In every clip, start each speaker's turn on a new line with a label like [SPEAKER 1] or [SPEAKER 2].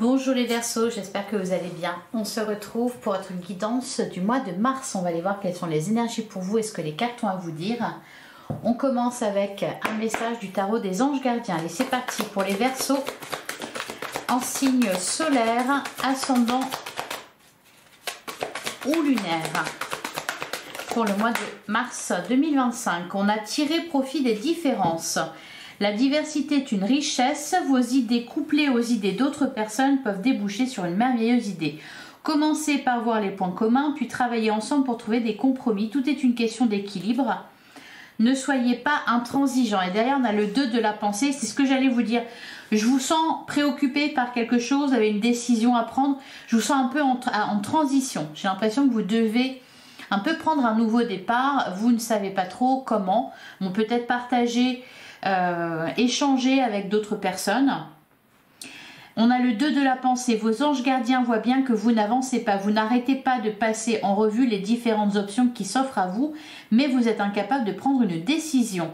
[SPEAKER 1] Bonjour les Verseaux, j'espère que vous allez bien. On se retrouve pour votre guidance du mois de mars. On va aller voir quelles sont les énergies pour vous et ce que les cartes ont à vous dire. On commence avec un message du tarot des anges gardiens. Allez, c'est parti pour les Verseaux en signe solaire, ascendant ou lunaire. Pour le mois de mars 2025, on a tiré profit des différences. La diversité est une richesse, vos idées couplées aux idées d'autres personnes peuvent déboucher sur une merveilleuse idée. Commencez par voir les points communs, puis travaillez ensemble pour trouver des compromis. Tout est une question d'équilibre. Ne soyez pas intransigeants. Et derrière, on a le 2 de la pensée, c'est ce que j'allais vous dire. Je vous sens préoccupé par quelque chose, vous avez une décision à prendre. Je vous sens un peu en transition. J'ai l'impression que vous devez un peu prendre un nouveau départ. Vous ne savez pas trop comment. On peut peut-être partager... échanger avec d'autres personnes. On a le 2 de la pensée. Vos anges gardiens voient bien que vous n'avancez pas. Vous n'arrêtez pas de passer en revue les différentes options qui s'offrent à vous, mais vous êtes incapable de prendre une décision.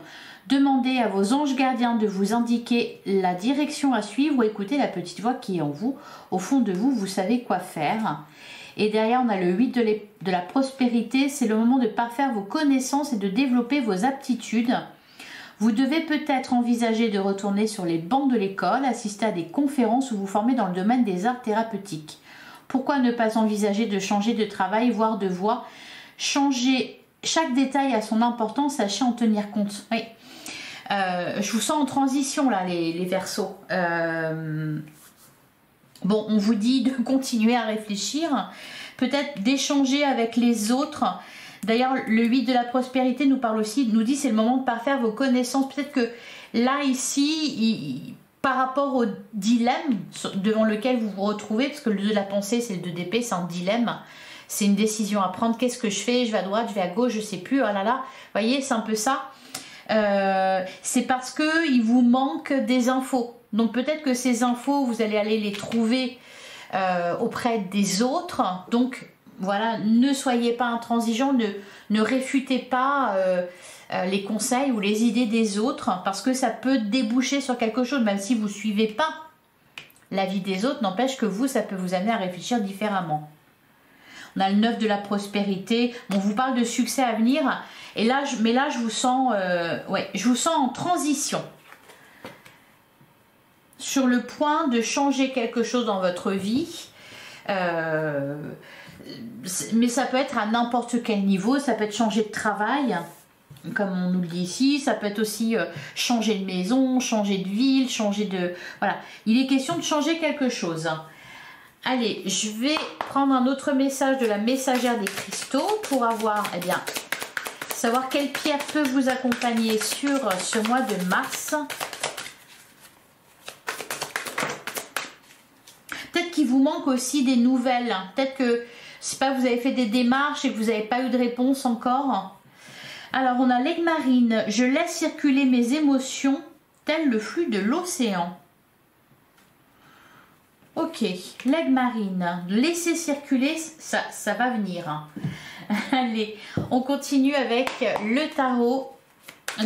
[SPEAKER 1] Demandez à vos anges gardiens de vous indiquer la direction à suivre ou écoutez la petite voix qui est en vous. Au fond de vous, vous savez quoi faire. Et derrière, on a le 8 de la prospérité. C'est le moment de parfaire vos connaissances et de développer vos aptitudes. Vous devez peut-être envisager de retourner sur les bancs de l'école, assister à des conférences ou vous former dans le domaine des arts thérapeutiques. Pourquoi ne pas envisager de changer de travail, voire de voie? Changer chaque détail a son importance, sachez en tenir compte. Oui. Je vous sens en transition là, les Verseaux. Bon, on vous dit de continuer à réfléchir, peut-être d'échanger avec les autres. D'ailleurs, le 8 de la prospérité nous parle aussi, nous dit c'est le moment de parfaire vos connaissances. Peut-être que là, ici, par rapport au dilemme devant lequel vous vous retrouvez, parce que le 2 de la pensée, c'est le 2 d'épée, c'est un dilemme. C'est une décision à prendre. Qu'est-ce que je fais? Je vais à droite, je vais à gauche, je ne sais plus. Oh là là, vous voyez, c'est un peu ça. C'est parce qu'il vous manque des infos. Donc peut-être que ces infos, vous allez aller les trouver auprès des autres. Donc... voilà, ne soyez pas intransigeants, ne réfutez pas les conseils ou les idées des autres parce que ça peut déboucher sur quelque chose, même si vous ne suivez pas l'avis des autres, n'empêche que vous, ça peut vous amener à réfléchir différemment. On a le 9 de la prospérité, on vous parle de succès à venir, et là, je vous sens, je vous sens en transition. Sur le point de changer quelque chose dans votre vie, mais ça peut être à n'importe quel niveau, ça peut être changer de travail, comme on nous le dit ici, ça peut être aussi changer de maison, changer de ville, changer de... Voilà, il est question de changer quelque chose. Allez, je vais prendre un autre message de la messagère des cristaux pour avoir, eh bien, savoir quelle pierre peut vous accompagner sur ce mois de mars. Peut-être qu'il vous manque aussi des nouvelles, peut-être que c'est pas vous avez fait des démarches et que vous n'avez pas eu de réponse encore. Alors on a l'aigle marine. Je laisse circuler mes émotions tel le flux de l'océan. Ok, l'aigle marine. Laissez circuler, ça va venir. Allez, on continue avec le tarot.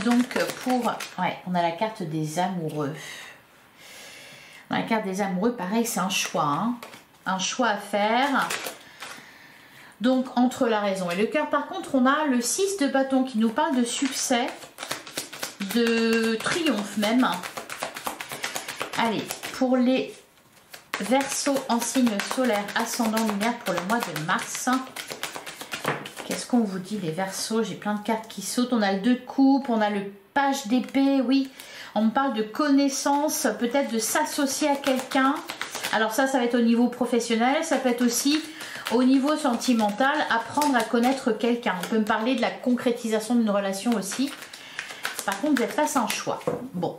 [SPEAKER 1] Donc pour... ouais, on a la carte des amoureux. La carte des amoureux, pareil, c'est un choix. Hein. Un choix à faire. Donc, entre la raison et le cœur. Par contre, on a le 6 de bâton qui nous parle de succès, de triomphe même. Allez, pour les Verseaux en signe solaire, ascendant lunaire pour le mois de mars. Qu'est-ce qu'on vous dit, les Verseaux? J'ai plein de cartes qui sautent. On a le 2 de coupe, on a le page d'épée, oui. On me parle de connaissances, peut-être de s'associer à quelqu'un. Alors ça va être au niveau professionnel, ça peut être aussi... au niveau sentimental, apprendre à connaître quelqu'un. On peut me parler de la concrétisation d'une relation aussi. Par contre, vous êtes face à un choix. Bon.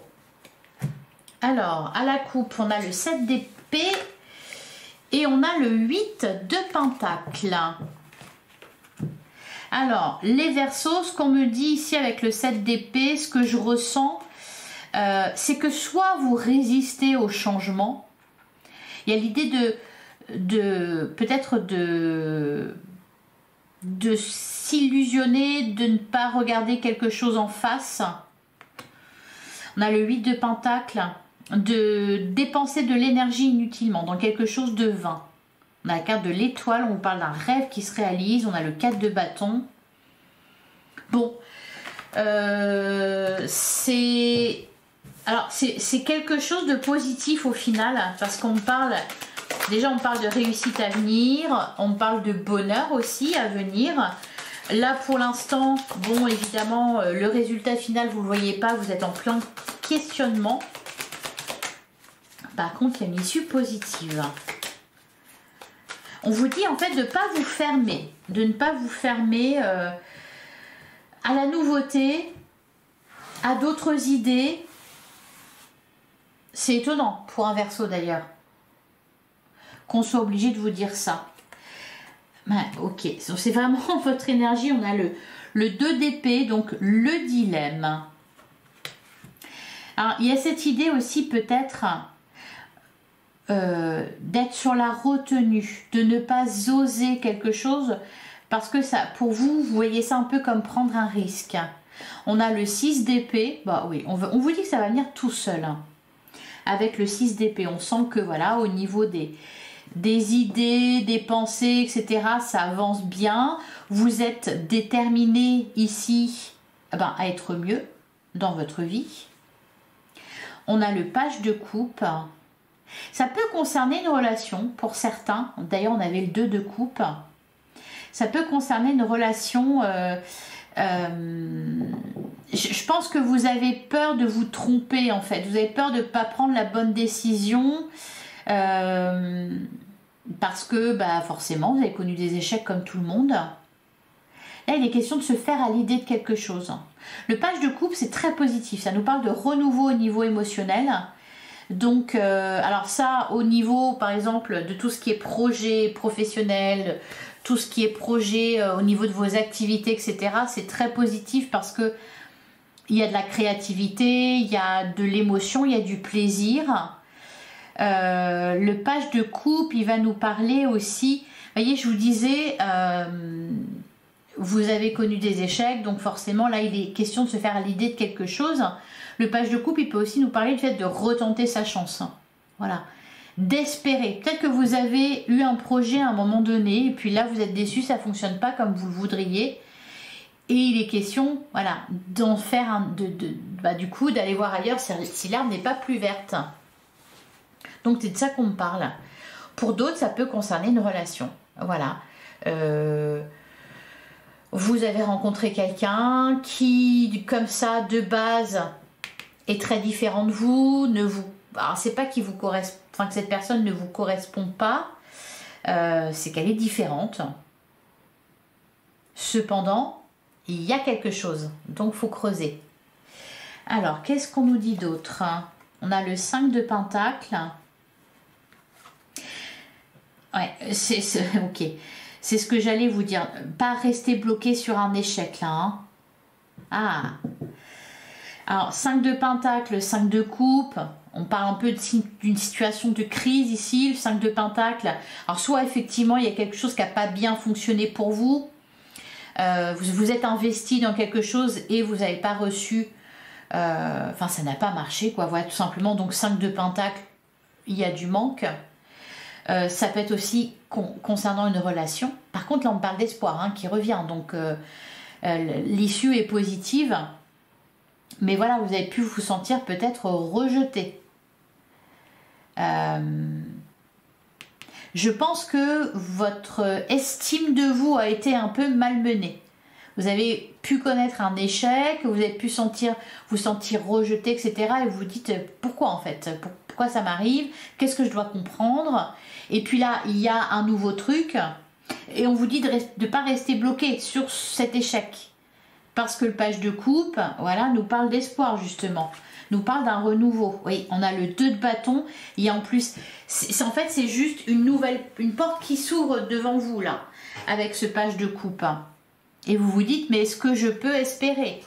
[SPEAKER 1] Alors, à la coupe, on a le 7 d'épée et on a le 8 de pentacle. Alors, les Verseaux, ce qu'on me dit ici avec le 7 d'épée, ce que je ressens, c'est que soit vous résistez au changement, il y a l'idée peut-être de s'illusionner, de ne pas regarder quelque chose en face. On a le 8 de pentacle. de dépenser de l'énergie inutilement dans quelque chose de vain. On a la carte de l'étoile, on vous parle d'un rêve qui se réalise, on a le 4 de bâton. Bon, c'est quelque chose de positif au final, parce qu'on parle, déjà on parle de réussite à venir, on parle de bonheur aussi à venir. Là pour l'instant, bon évidemment le résultat final vous ne le voyez pas, vous êtes en plein questionnement. Par contre il y a une issue positive. On vous dit en fait de ne pas vous fermer, à la nouveauté, à d'autres idées. C'est étonnant pour un Verseau d'ailleurs, qu'on soit obligé de vous dire ça. Ben, ok, c'est vraiment votre énergie. On a le 2 d'épée, donc le dilemme. Alors, il y a cette idée aussi peut-être d'être sur la retenue, de ne pas oser quelque chose, parce que ça, pour vous, vous voyez ça un peu comme prendre un risque. On a le 6 d'épée, bah oui, on vous dit que ça va venir tout seul. Hein. Avec le 6 d'épée, on sent que voilà, au niveau des idées, des pensées, etc., ça avance bien. Vous êtes déterminé ici à être mieux dans votre vie. On a le page de coupe. Ça peut concerner une relation pour certains. D'ailleurs, on avait le 2 de coupe. Ça peut concerner une relation... je pense que vous avez peur de vous tromper en fait. Vous avez peur de ne pas prendre la bonne décision. Parce que forcément, vous avez connu des échecs comme tout le monde. Là, il est question de se faire à l'idée de quelque chose. Le page de coupe, c'est très positif. Ça nous parle de renouveau au niveau émotionnel. Donc, alors ça, au niveau, par exemple, de tout ce qui est projet professionnel, tout ce qui est projet au niveau de vos activités, etc., c'est très positif parce que il y a de la créativité, il y a de l'émotion, il y a du plaisir. Le page de coupe, il va nous parler aussi, vous voyez, je vous disais, vous avez connu des échecs, donc forcément là il est question de se faire à l'idée de quelque chose. Le page de coupe, il peut aussi nous parler du fait de retenter sa chance, voilà, d'espérer. Peut-être que vous avez eu un projet à un moment donné et puis là vous êtes déçu, ça fonctionne pas comme vous le voudriez. Et il est question, voilà, d'en faire du coup d'aller voir ailleurs si l'herbe n'est pas plus verte. Donc c'est de ça qu'on me parle. Pour d'autres, ça peut concerner une relation. Voilà. Vous avez rencontré quelqu'un qui, comme ça, de base, est très différent de vous. Alors, c'est pas qu'il vous correspond, enfin que cette personne ne vous correspond pas. C'est qu'elle est différente. Cependant, il y a quelque chose. Donc, il faut creuser. Alors, qu'est-ce qu'on nous dit d'autre? On a le 5 de Pentacle. Ouais, ok. C'est ce que j'allais vous dire. Pas rester bloqué sur un échec là. Hein. Ah. Alors, 5 de Pentacle, 5 de Coupe. On parle un peu d'une situation de crise ici, le 5 de Pentacle. Alors, soit effectivement, il y a quelque chose qui n'a pas bien fonctionné pour vous. Vous êtes investi dans quelque chose et vous n'avez pas reçu... Enfin, ça n'a pas marché, quoi. Voilà, tout simplement. Donc, 5 de Pentacle, il y a du manque. Ça peut être aussi concernant une relation. Par contre, là, on parle d'espoir qui revient. Donc, l'issue est positive. Mais voilà, vous avez pu vous sentir peut-être rejeté. Je pense que votre estime de vous a été un peu malmenée. Vous avez pu connaître un échec, vous avez pu vous sentir rejeté, etc. Et vous vous dites pourquoi en fait? Pourquoi ça m'arrive? Qu'est-ce que je dois comprendre? Et puis là, il y a un nouveau truc. Et on vous dit de ne pas rester bloqué sur cet échec. Parce que le page de coupe, voilà, nous parle d'espoir justement. Nous parle d'un renouveau. Oui, on a le 2 de bâton. Il y a en plus, en fait, c'est juste une porte qui s'ouvre devant vous là, avec ce page de coupe. Et vous vous dites, mais est-ce que je peux espérer?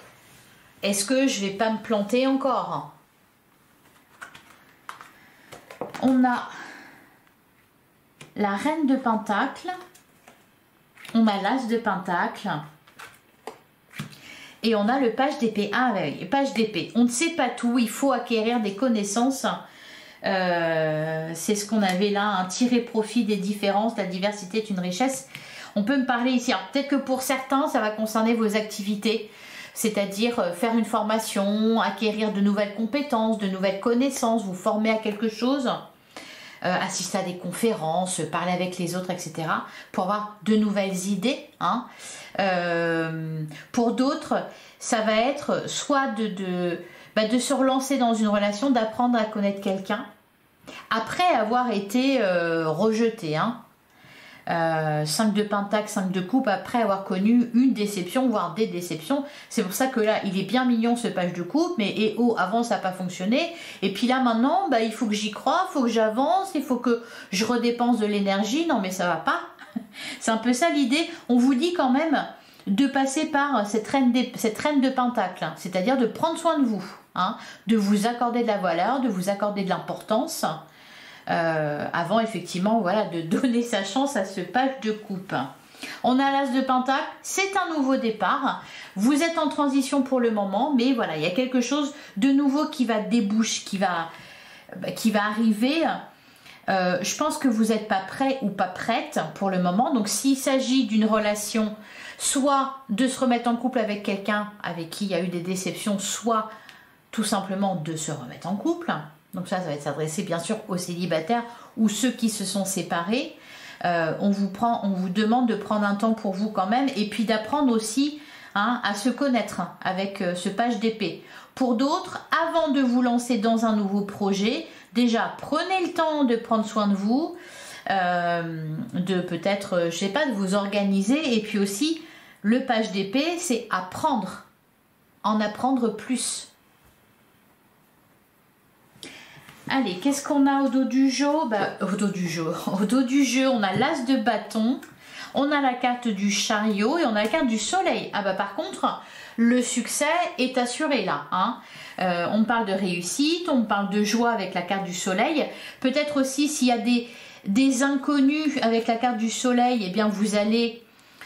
[SPEAKER 1] Est-ce que je vais pas me planter encore? On a la reine de Pentacle. On a l'as de Pentacle. Et on a le page d'épée. Ah oui, page d'épée. On ne sait pas tout, il faut acquérir des connaissances. C'est ce qu'on avait là, tirer profit des différences, la diversité est une richesse. On peut me parler ici, peut-être que pour certains, ça va concerner vos activités, c'est-à-dire faire une formation, acquérir de nouvelles compétences, de nouvelles connaissances, vous former à quelque chose, assister à des conférences, parler avec les autres, etc. pour avoir de nouvelles idées. Hein. Pour d'autres, ça va être soit de se relancer dans une relation, d'apprendre à connaître quelqu'un, après avoir été rejeté. Hein. 5 de pentacle, 5 de coupe, après avoir connu une déception, voire des déceptions. C'est pour ça que là, il est bien mignon ce page de coupe, mais avant ça n'a pas fonctionné. Et puis là maintenant, il faut que j'y croie, il faut que j'avance, il faut que je redépense de l'énergie. Non mais ça va pas. C'est un peu ça l'idée. On vous dit quand même de passer par cette reine de pentacle, hein, c'est-à-dire de prendre soin de vous, hein, de vous accorder de la valeur, de vous accorder de l'importance. Avant effectivement voilà de donner sa chance à ce page de coupe. On a l'as de pentacle, c'est un nouveau départ, vous êtes en transition pour le moment, mais voilà il y a quelque chose de nouveau qui va déboucher, qui va arriver. Je pense que vous n'êtes pas prêt ou pas prête pour le moment, donc s'il s'agit d'une relation, soit de se remettre en couple avec quelqu'un avec qui il y a eu des déceptions, soit tout simplement de se remettre en couple. Donc ça va être s'adresser bien sûr aux célibataires ou ceux qui se sont séparés. On vous demande de prendre un temps pour vous quand même et puis d'apprendre aussi à se connaître avec ce page d'épée. Pour d'autres, avant de vous lancer dans un nouveau projet, déjà prenez le temps de prendre soin de vous, de peut-être, je sais pas, de vous organiser et puis aussi le page d'épée, c'est apprendre, en apprendre plus. Allez, qu'est-ce qu'on a au dos du jeu? Au dos du jeu, on a l'as de bâton, on a la carte du chariot et on a la carte du soleil. Ah par contre, le succès est assuré là. Hein. On parle de réussite, on parle de joie avec la carte du soleil. Peut-être aussi s'il y a des inconnus avec la carte du soleil, eh bien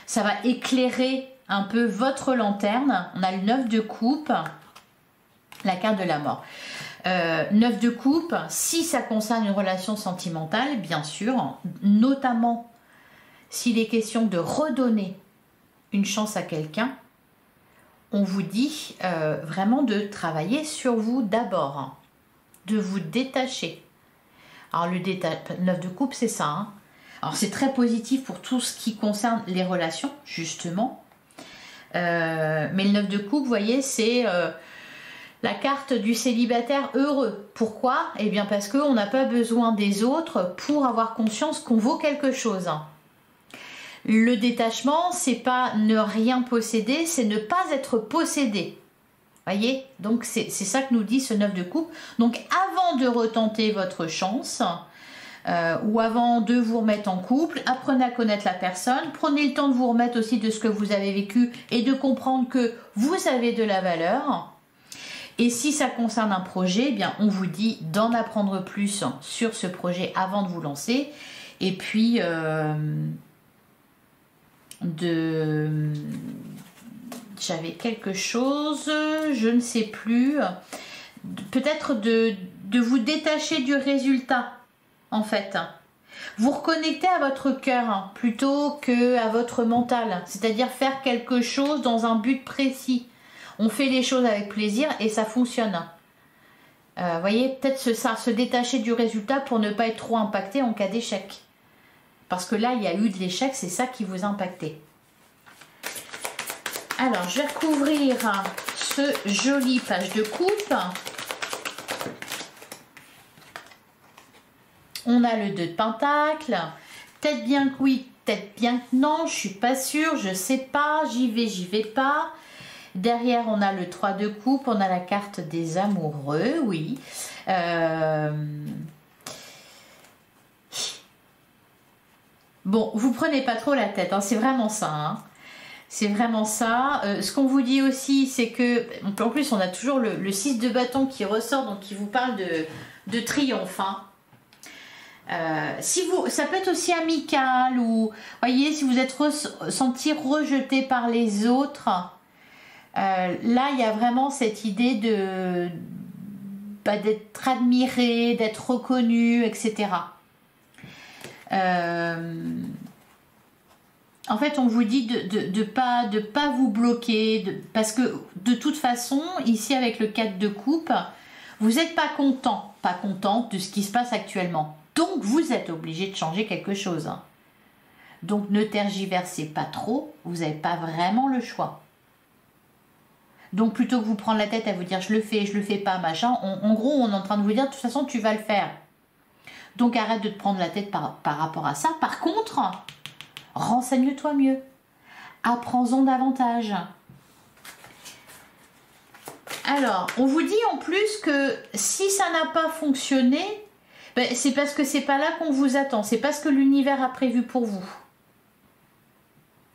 [SPEAKER 1] ça va éclairer un peu votre lanterne. On a le 9 de coupe, la carte de la mort. 9 de coupe, si ça concerne une relation sentimentale, bien sûr, notamment s'il est question de redonner une chance à quelqu'un, on vous dit vraiment de travailler sur vous d'abord, hein, de vous détacher. Alors le 9 de coupe, c'est ça. Hein. Alors c'est très positif pour tout ce qui concerne les relations, justement. Mais le 9 de coupe, vous voyez, c'est... la carte du célibataire heureux. Pourquoi? Eh bien parce qu'on n'a pas besoin des autres pour avoir conscience qu'on vaut quelque chose. Le détachement, c'est pas ne rien posséder, c'est ne pas être possédé. Voyez? Donc c'est ça que nous dit ce 9 de coupe. Donc avant de retenter votre chance, ou avant de vous remettre en couple, apprenez à connaître la personne, prenez le temps de vous remettre aussi de ce que vous avez vécu et de comprendre que vous avez de la valeur. Et si ça concerne un projet, eh bien on vous dit d'en apprendre plus sur ce projet avant de vous lancer. Et puis j'avais quelque chose, je ne sais plus. Peut-être de vous détacher du résultat, en fait. Vous reconnecter à votre cœur plutôt qu'à votre mental. C'est-à-dire faire quelque chose dans un but précis. On fait les choses avec plaisir et ça fonctionne. Voyez, peut-être se détacher du résultat pour ne pas être trop impacté en cas d'échec. Parce que là, il y a eu de l'échec, c'est ça qui vous a impacté. Alors, je vais recouvrir ce joli page de coupe. On a le 2 de pentacle. Peut-être bien que oui, peut-être bien que non. Je suis pas sûre, je sais pas. J'y vais pas. Derrière, on a le 3 de coupe, on a la carte des amoureux, oui. Bon, vous prenez pas trop la tête, hein, c'est vraiment ça. Hein. C'est vraiment ça. Ce qu'on vous dit aussi, c'est que, en plus, on a toujours le 6 de bâton qui ressort, donc qui vous parle de triomphe. Hein. Ça peut être aussi amical, ou, voyez, si vous êtes senti rejeté par les autres... Là, il y a vraiment cette idée de d'être admiré, d'être reconnu, etc. En fait, on vous dit de pas vous bloquer, parce que de toute façon, ici avec le 4 de coupe, vous n'êtes pas content, pas contente de ce qui se passe actuellement. Donc, vous êtes obligé de changer quelque chose. Hein. Donc, ne tergiversez pas trop, vous n'avez pas vraiment le choix. Donc, plutôt que vous prendre la tête à vous dire je le fais pas, machin, en gros, on est en train de vous dire de toute façon, tu vas le faire. Donc, arrête de te prendre la tête par rapport à ça. Par contre, renseigne-toi mieux. Apprends-en davantage. Alors, on vous dit en plus que si ça n'a pas fonctionné, ben, c'est parce que c'est pas là qu'on vous attend. C'est pas ce que l'univers a prévu pour vous.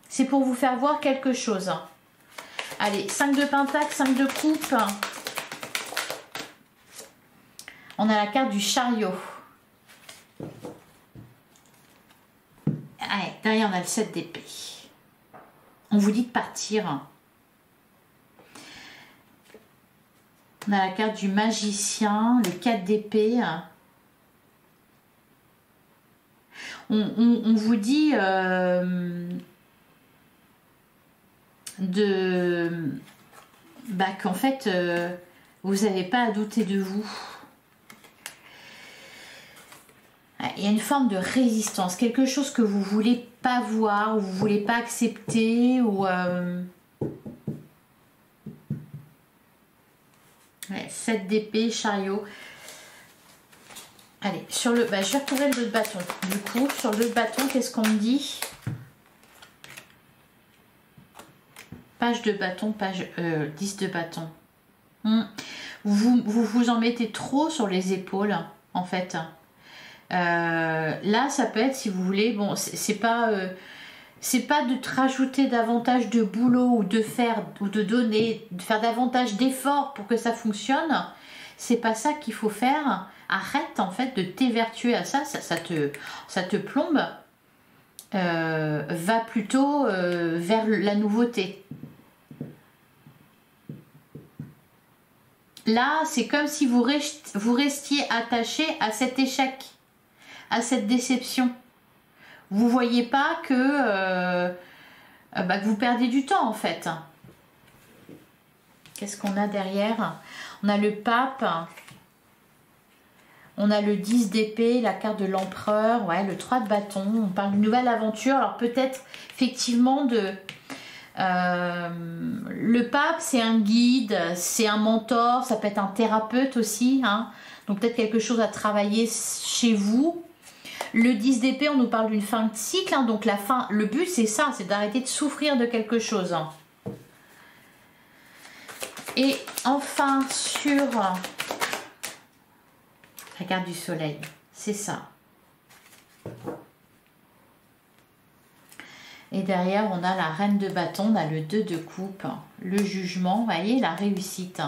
[SPEAKER 1] C'est pour vous faire voir quelque chose. Allez, 5 de pentacle, 5 de coupe. On a la carte du chariot. Allez, derrière, on a le 7 d'épée. On vous dit de partir. On a la carte du magicien, le 4 d'épée. On vous dit qu'en fait, vous n'avez pas à douter de vous. Il y a une forme de résistance, quelque chose que vous ne voulez pas voir, ou vous ne voulez pas accepter, ou... 7 d'épée, chariot. Allez, sur le... je vais retrouver le 2 de bâton. Du coup, sur le 2 de bâton, qu'est-ce qu'on me dit? Page de bâton, page 10 de bâton. Vous en mettez trop sur les épaules, en fait. Là, ça peut être, si vous voulez, bon, c'est pas de te rajouter davantage de boulot ou de faire ou de donner, de faire davantage d'efforts pour que ça fonctionne. C'est pas ça qu'il faut faire. Arrête en fait de t'évertuer à ça, ça te plombe. Va plutôt vers la nouveauté. Là, c'est comme si vous restiez attaché à cet échec, à cette déception. Vous voyez pas que vous perdez du temps en fait. Qu'est-ce qu'on a derrière? On a le pape, on a le 10 d'épée, la carte de l'empereur, ouais, le 3 de bâton. On parle d'une nouvelle aventure. Alors peut-être effectivement le pape, c'est un guide, c'est un mentor, ça peut être un thérapeute aussi, hein. Donc peut-être quelque chose à travailler chez vous. Le 10 d'épée, on nous parle d'une fin de cycle, hein, donc la fin, le but c'est ça, c'est d'arrêter de souffrir de quelque chose. Et enfin sur la carte du soleil, c'est ça. Et derrière, on a la reine de bâton, on a le 2 de coupe, le jugement, vous voyez, la réussite.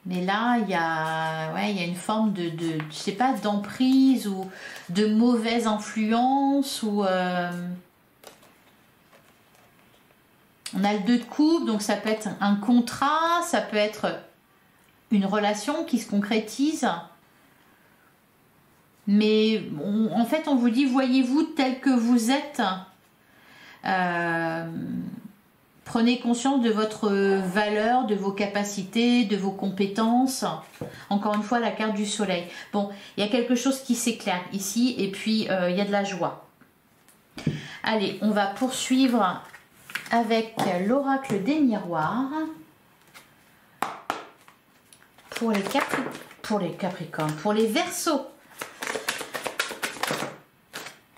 [SPEAKER 1] Mais là, il y a une forme je sais pas, d'emprise ou de mauvaise influence. Ou on a le 2 de coupe, donc ça peut être un contrat, ça peut être une relation qui se concrétise. Mais en fait, on vous dit, voyez-vous tel que vous êtes. Prenez conscience de votre valeur, de vos capacités, de vos compétences. Encore une fois, la carte du soleil. Bon, il y a quelque chose qui s'éclaire ici et puis il y a de la joie. Allez, on va poursuivre avec l'oracle des miroirs. Pour les Capricornes, pour les Verseaux.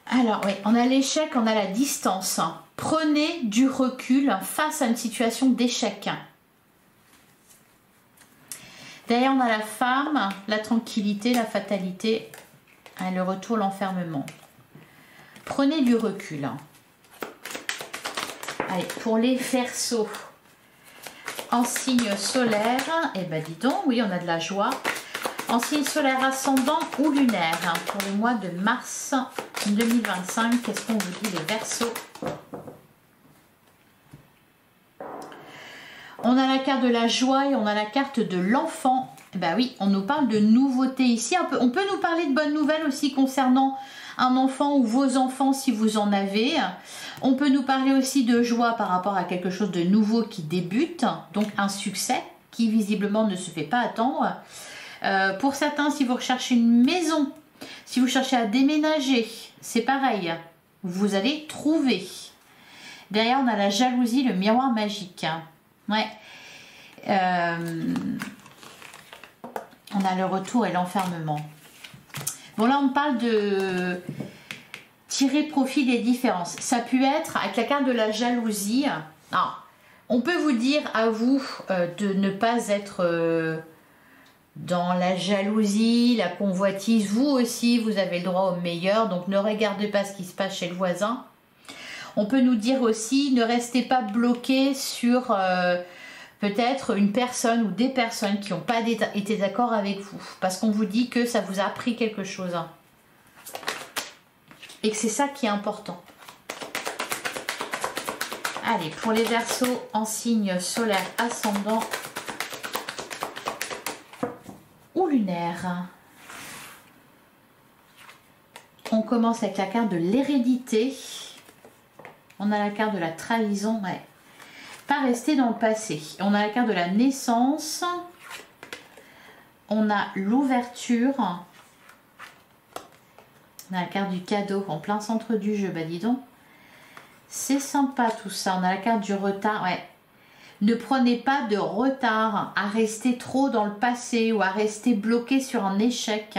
[SPEAKER 1] Alors oui, on a l'échec, on a la distance. Prenez du recul face à une situation d'échec. Derrière, on a la femme, la tranquillité, la fatalité, le retour, l'enfermement. Prenez du recul. Allez, pour les Verseaux, en signe solaire, et ben dis donc, oui, on a de la joie. En signe solaire ascendant ou lunaire, pour le mois de mars 2025, qu'est-ce qu'on vous dit les Verseaux? On a la carte de la joie et on a la carte de l'enfant. Ben oui, on nous parle de nouveautés ici. On peut nous parler de bonnes nouvelles aussi concernant un enfant ou vos enfants si vous en avez. On peut nous parler aussi de joie par rapport à quelque chose de nouveau qui débute, donc un succès qui visiblement ne se fait pas attendre. Pour certains, si vous recherchez une maison, si vous cherchez à déménager, c'est pareil, vous allez trouver. Derrière, on a la jalousie, le miroir magique. Ouais. On a le retour et l'enfermement. Bon, là, on parle de tirer profit des différences. Ça peut être, avec la carte de la jalousie, alors, on peut vous dire à vous de ne pas être dans la jalousie, la convoitise. Vous aussi, vous avez le droit au meilleur, donc ne regardez pas ce qui se passe chez le voisin. On peut nous dire aussi, ne restez pas bloqué sur peut-être une personne ou des personnes qui n'ont pas été d'accord avec vous. Parce qu'on vous dit que ça vous a appris quelque chose. Et que c'est ça qui est important. Allez, pour les Verseaux en signe solaire ascendant ou lunaire. On commence avec la carte de l'hérédité. On a la carte de la trahison, ouais. Pas rester dans le passé. On a la carte de la naissance. On a l'ouverture. On a la carte du cadeau en plein centre du jeu. Bah dis donc, c'est sympa tout ça. On a la carte du retard, ouais. Ne prenez pas de retard à rester trop dans le passé ou à rester bloqué sur un échec.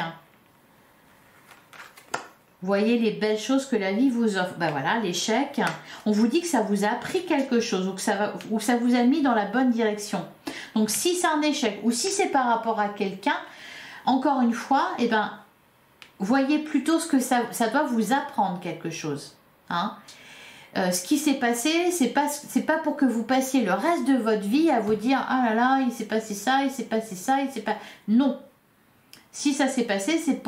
[SPEAKER 1] Voyez les belles choses que la vie vous offre. Ben voilà, l'échec. On vous dit que ça vous a appris quelque chose ou que ça vous a mis dans la bonne direction. Donc si c'est un échec ou si c'est par rapport à quelqu'un, encore une fois, eh ben, voyez plutôt ce que ça doit vous apprendre quelque chose. Hein. Ce qui s'est passé, c'est pas pour que vous passiez le reste de votre vie à vous dire « Ah là là, il s'est passé ça, il s'est passé ça, il s'est pas... » Non. Si ça s'est passé, c'est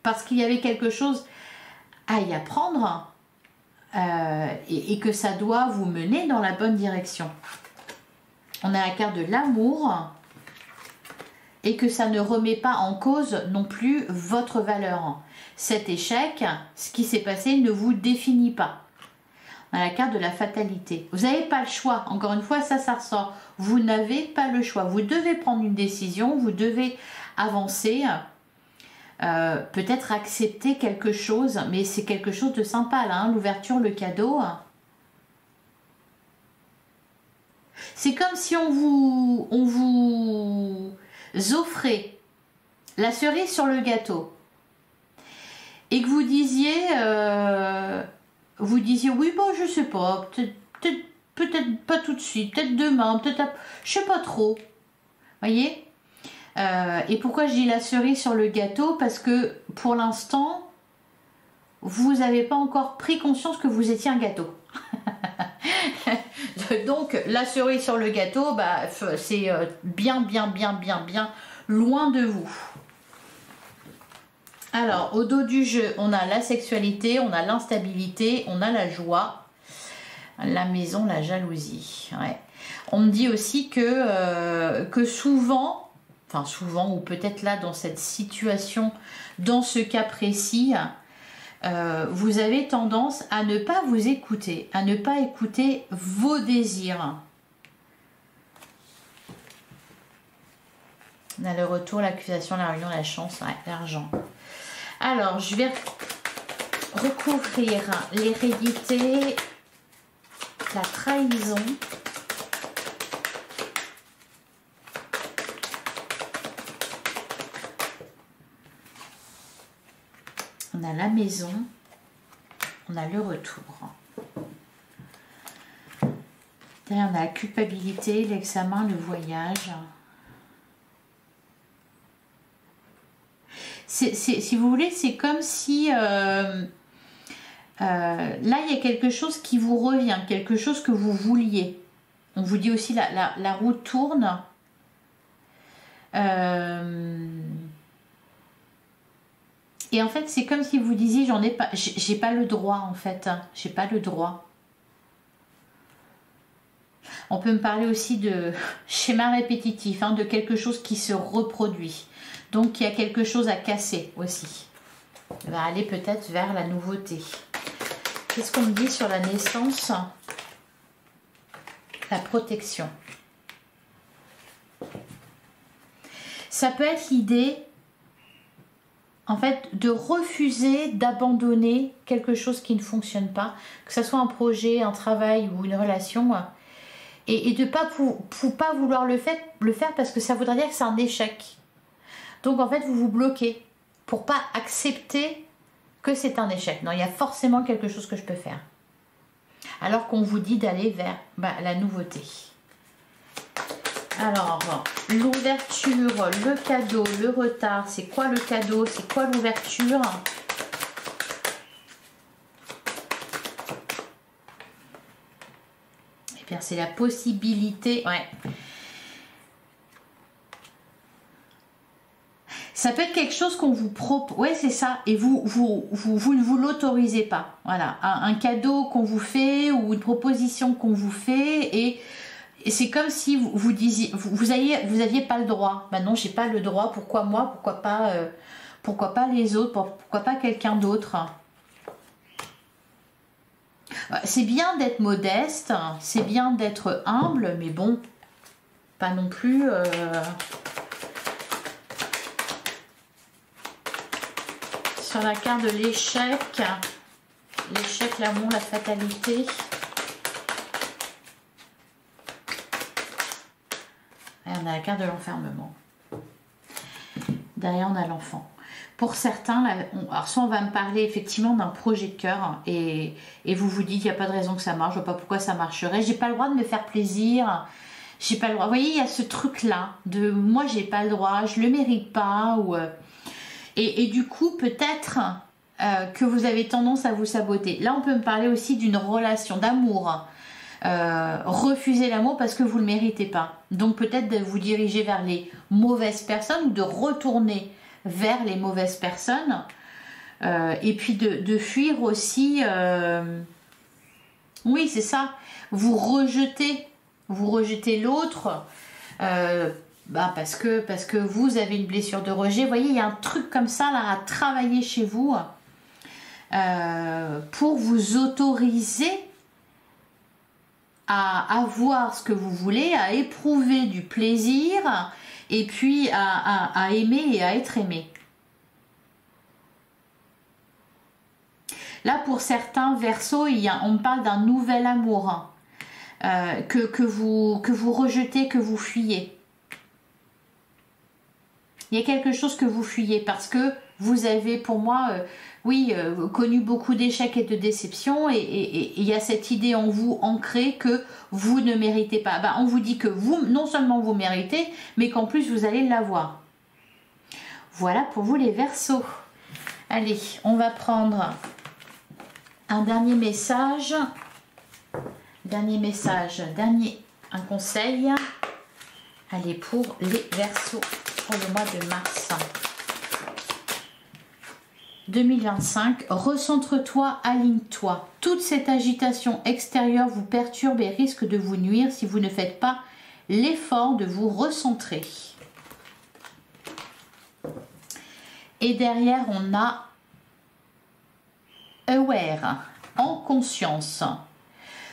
[SPEAKER 1] parce qu'il y avait quelque chose à y apprendre et que ça doit vous mener dans la bonne direction. On a la carte de l'amour et que ça ne remet pas en cause non plus votre valeur. Cet échec, ce qui s'est passé ne vous définit pas. On a la carte de la fatalité. Vous n'avez pas le choix. Encore une fois, ça ressort. Vous n'avez pas le choix. Vous devez prendre une décision, vous devez avancer. Peut-être accepter quelque chose, mais c'est quelque chose de sympa là, hein, l'ouverture, le cadeau. C'est comme si on vous offrait la cerise sur le gâteau et que vous disiez oui, bon, je sais pas, peut-être pas tout de suite, peut-être demain, peut-être, je sais pas trop, voyez. Et pourquoi je dis la cerise sur le gâteau? Parce que pour l'instant, vous n'avez pas encore pris conscience que vous étiez un gâteau. Donc la cerise sur le gâteau, bah, c'est bien loin de vous. Alors au dos du jeu, on a la sexualité, on a l'instabilité, on a la joie, la maison, la jalousie. Ouais. On me dit aussi que souvent, enfin souvent, ou peut-être là dans cette situation, dans ce cas précis, vous avez tendance à ne pas vous écouter, à ne pas écouter vos désirs. On a le retour, l'accusation, la réunion, la chance, ouais, l'argent. Alors, je vais recouvrir l'hérédité, la trahison. On a la maison, on a le retour. Derrière, on a la culpabilité, l'examen, le voyage. Si vous voulez, c'est comme si là, il y a quelque chose qui vous revient, quelque chose que vous vouliez. On vous dit aussi la roue tourne. Et en fait, c'est comme si vous disiez, j'ai pas le droit en fait, j'ai pas le droit. On peut me parler aussi de schéma répétitif, hein, de quelque chose qui se reproduit. Donc il y a quelque chose à casser aussi. On va aller peut-être vers la nouveauté. Qu'est-ce qu'on me dit sur la naissance? La protection. Ça peut être l'idée, en fait, de refuser d'abandonner quelque chose qui ne fonctionne pas, que ce soit un projet, un travail ou une relation, et de ne pas vouloir le faire parce que ça voudrait dire que c'est un échec. Donc en fait, vous vous bloquez pour pas accepter que c'est un échec. Non, il y a forcément quelque chose que je peux faire. Alors qu'on vous dit d'aller vers la nouveauté. Alors, l'ouverture, le cadeau, le retard, c'est quoi le cadeau? C'est quoi l'ouverture? Eh bien, c'est la possibilité, ouais. Ça peut être quelque chose qu'on vous propose, ouais c'est ça, et vous ne vous l'autorisez pas. Voilà, un cadeau qu'on vous fait ou une proposition qu'on vous fait, et c'est comme si vous disiez, vous aviez pas le droit. Ben non, j'ai pas le droit. Pourquoi moi? Pourquoi pas les autres? Pourquoi pas quelqu'un d'autre? C'est bien d'être modeste, c'est bien d'être humble, mais bon, pas non plus. Sur la carte de l'échec, l'amour, la fatalité. Et on a la carte de l'enfermement. Derrière, on a l'enfant. Pour certains, alors soit on va me parler effectivement d'un projet de cœur et vous vous dites, il n'y a pas de raison que ça marche, je ne vois pas pourquoi ça marcherait. J'ai pas le droit de me faire plaisir. J'ai pas le droit. Vous voyez, il y a ce truc-là de moi, j'ai pas le droit, je le mérite pas. Et du coup, peut-être que vous avez tendance à vous saboter. Là, on peut me parler aussi d'une relation d'amour. Refuser l'amour parce que vous ne le méritez pas. Donc peut-être de vous diriger vers les mauvaises personnes ou de retourner vers les mauvaises personnes. Et puis de fuir aussi... Oui, c'est ça. Vous rejetez l'autre. Parce que vous avez une blessure de rejet. Vous voyez, il y a un truc comme ça là, à travailler chez vous pour vous autoriser à avoir ce que vous voulez, à éprouver du plaisir et puis à aimer et à être aimé. Là, pour certains Verseaux, on me parle d'un nouvel amour que vous rejetez, que vous fuyez. Il y a quelque chose que vous fuyez parce que vous avez, pour moi, connu beaucoup d'échecs et de déceptions et il y a cette idée en vous ancrée que vous ne méritez pas. On vous dit que vous, non seulement vous méritez, mais qu'en plus vous allez l'avoir. Voilà pour vous les Verseaux. Allez, on va prendre un dernier message. Un conseil. Allez, pour les Verseaux. Pour le mois de mars 2025, recentre-toi, aligne-toi. Toute cette agitation extérieure vous perturbe et risque de vous nuire si vous ne faites pas l'effort de vous recentrer. Et derrière, on a aware, en conscience.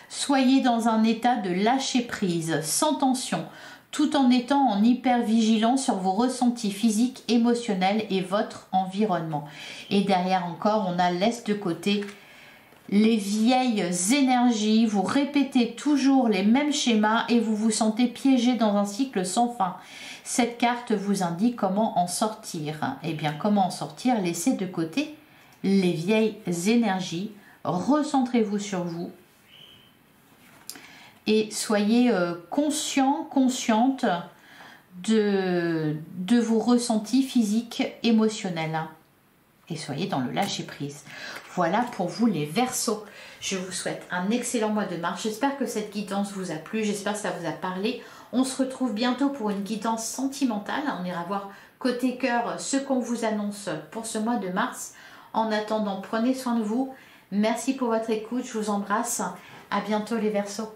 [SPEAKER 1] Soyez dans un état de lâcher prise, sans tension, tout en étant en hyper-vigilance sur vos ressentis physiques, émotionnels et votre environnement. Et derrière encore, on a laisse de côté les vieilles énergies, vous répétez toujours les mêmes schémas et vous vous sentez piégé dans un cycle sans fin. Cette carte vous indique comment en sortir. Eh bien, comment en sortir? Laissez de côté les vieilles énergies, recentrez-vous sur vous. Et soyez conscient, consciente de vos ressentis physiques, émotionnels. Et soyez dans le lâcher-prise. Voilà pour vous les Verseaux. Je vous souhaite un excellent mois de mars. J'espère que cette guidance vous a plu. J'espère que ça vous a parlé. On se retrouve bientôt pour une guidance sentimentale. On ira voir côté cœur ce qu'on vous annonce pour ce mois de mars. En attendant, prenez soin de vous. Merci pour votre écoute. Je vous embrasse. À bientôt les Verseaux.